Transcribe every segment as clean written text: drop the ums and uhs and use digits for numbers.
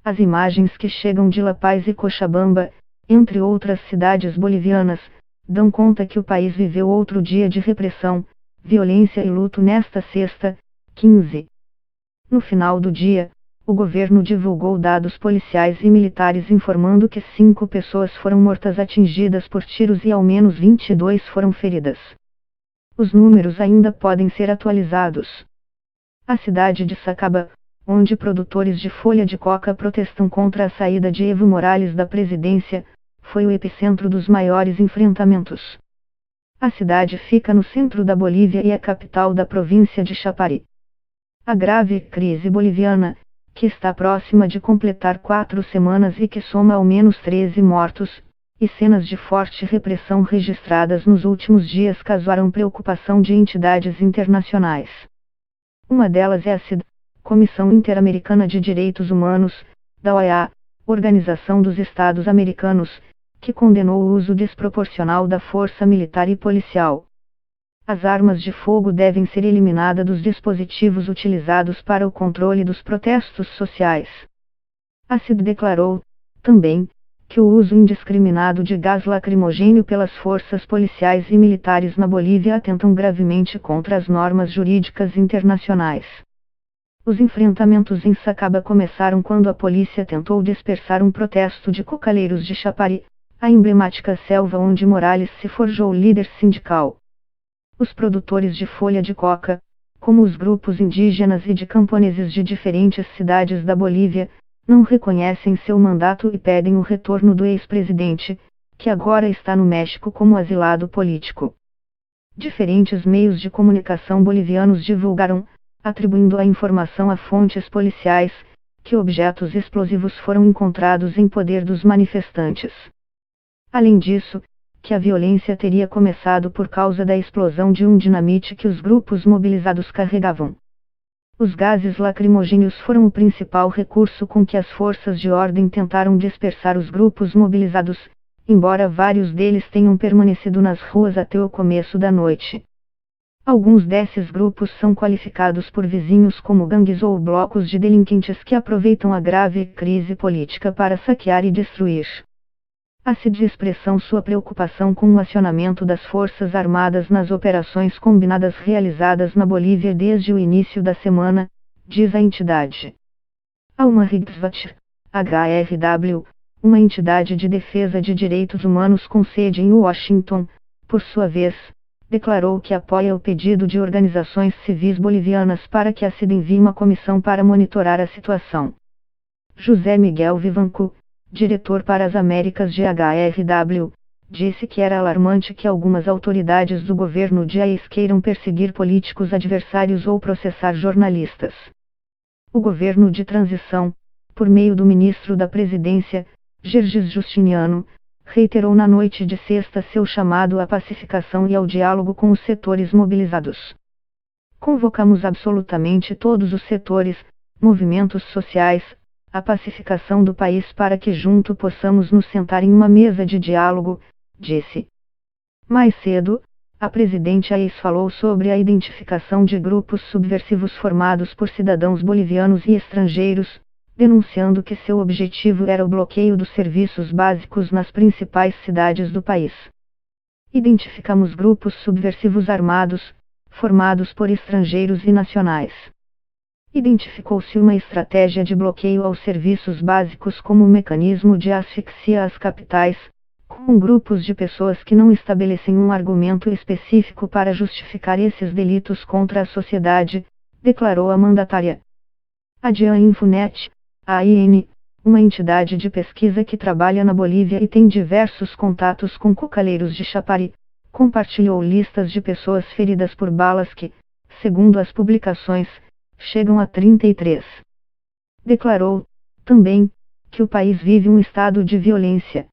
As imagens que chegam de La Paz e Cochabamba, entre outras cidades bolivianas, dão conta que o país viveu outro dia de repressão, violência e luto nesta sexta, 15. No final do dia, o governo divulgou dados policiais e militares informando que 5 pessoas foram mortas atingidas por tiros e ao menos 22 foram feridas. Os números ainda podem ser atualizados. A cidade de Sacaba, onde produtores de folha de coca protestam contra a saída de Evo Morales da presidência, foi o epicentro dos maiores enfrentamentos. A cidade fica no centro da Bolívia e é capital da província de Chapari. A grave crise boliviana, que está próxima de completar 4 semanas e que soma ao menos 13 mortos, e cenas de forte repressão registradas nos últimos dias causaram preocupação de entidades internacionais. Uma delas é a CID, Comissão Interamericana de Direitos Humanos, da OEA, Organização dos Estados Americanos, que condenou o uso desproporcional da força militar e policial. As armas de fogo devem ser eliminadas dos dispositivos utilizados para o controle dos protestos sociais. A CID declarou, também, que o uso indiscriminado de gás lacrimogêneo pelas forças policiais e militares na Bolívia atentam gravemente contra as normas jurídicas internacionais. Os enfrentamentos em Sacaba começaram quando a polícia tentou dispersar um protesto de cocaleiros de Chapari, a emblemática selva onde Morales se forjou líder sindical. Os produtores de folha de coca, como os grupos indígenas e de camponeses de diferentes cidades da Bolívia, não reconhecem seu mandato e pedem o retorno do ex-presidente, que agora está no México como asilado político. Diferentes meios de comunicação bolivianos divulgaram, atribuindo a informação a fontes policiais, que objetos explosivos foram encontrados em poder dos manifestantes. Além disso, que a violência teria começado por causa da explosão de um dinamite que os grupos mobilizados carregavam. Os gases lacrimogêneos foram o principal recurso com que as forças de ordem tentaram dispersar os grupos mobilizados, embora vários deles tenham permanecido nas ruas até o começo da noite. Alguns desses grupos são qualificados por vizinhos como gangues ou blocos de delinquentes que aproveitam a grave crise política para saquear e destruir. A CID expressou sua preocupação com o acionamento das Forças Armadas nas operações combinadas realizadas na Bolívia desde o início da semana, diz a entidade. A Humanrighswatch, HRW, uma entidade de defesa de direitos humanos com sede em Washington, por sua vez, declarou que apoia o pedido de organizações civis bolivianas para que a CID envie uma comissão para monitorar a situação. José Miguel Vivanco, diretor para as Américas de HRW, disse que era alarmante que algumas autoridades do governo de AIS queiram perseguir políticos adversários ou processar jornalistas. O governo de transição, por meio do ministro da Presidência, Gerges Justiniano, reiterou na noite de sexta seu chamado à pacificação e ao diálogo com os setores mobilizados. Convocamos absolutamente todos os setores, movimentos sociais, a pacificação do país para que junto possamos nos sentar em uma mesa de diálogo, disse. Mais cedo, a presidente AIS falou sobre a identificação de grupos subversivos formados por cidadãos bolivianos e estrangeiros, denunciando que seu objetivo era o bloqueio dos serviços básicos nas principais cidades do país. Identificamos grupos subversivos armados, formados por estrangeiros e nacionais. Identificou-se uma estratégia de bloqueio aos serviços básicos como um mecanismo de asfixia às capitais, com grupos de pessoas que não estabelecem um argumento específico para justificar esses delitos contra a sociedade, declarou a mandatária. A Dian Infonet, AIN, uma entidade de pesquisa que trabalha na Bolívia e tem diversos contatos com cocaleiros de Chapari, compartilhou listas de pessoas feridas por balas que, segundo as publicações, chegam a 33. Declarou, também, que o país vive um estado de violência.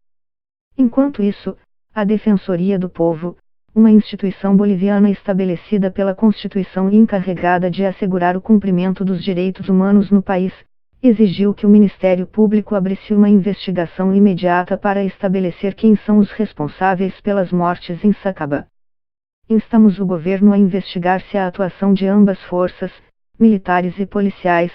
Enquanto isso, a Defensoria do Povo, uma instituição boliviana estabelecida pela Constituição e encarregada de assegurar o cumprimento dos direitos humanos no país, exigiu que o Ministério Público abrisse uma investigação imediata para estabelecer quem são os responsáveis pelas mortes em Sacaba. Instamos o governo a investigar se a atuação de ambas forças, militares e policiais,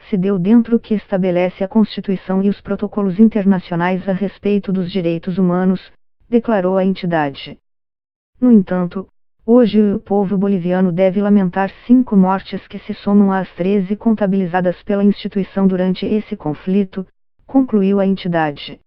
se deu dentro do que estabelece a Constituição e os protocolos internacionais a respeito dos direitos humanos, declarou a entidade. No entanto, hoje o povo boliviano deve lamentar 5 mortes que se somam às 13 contabilizadas pela instituição durante esse conflito, concluiu a entidade.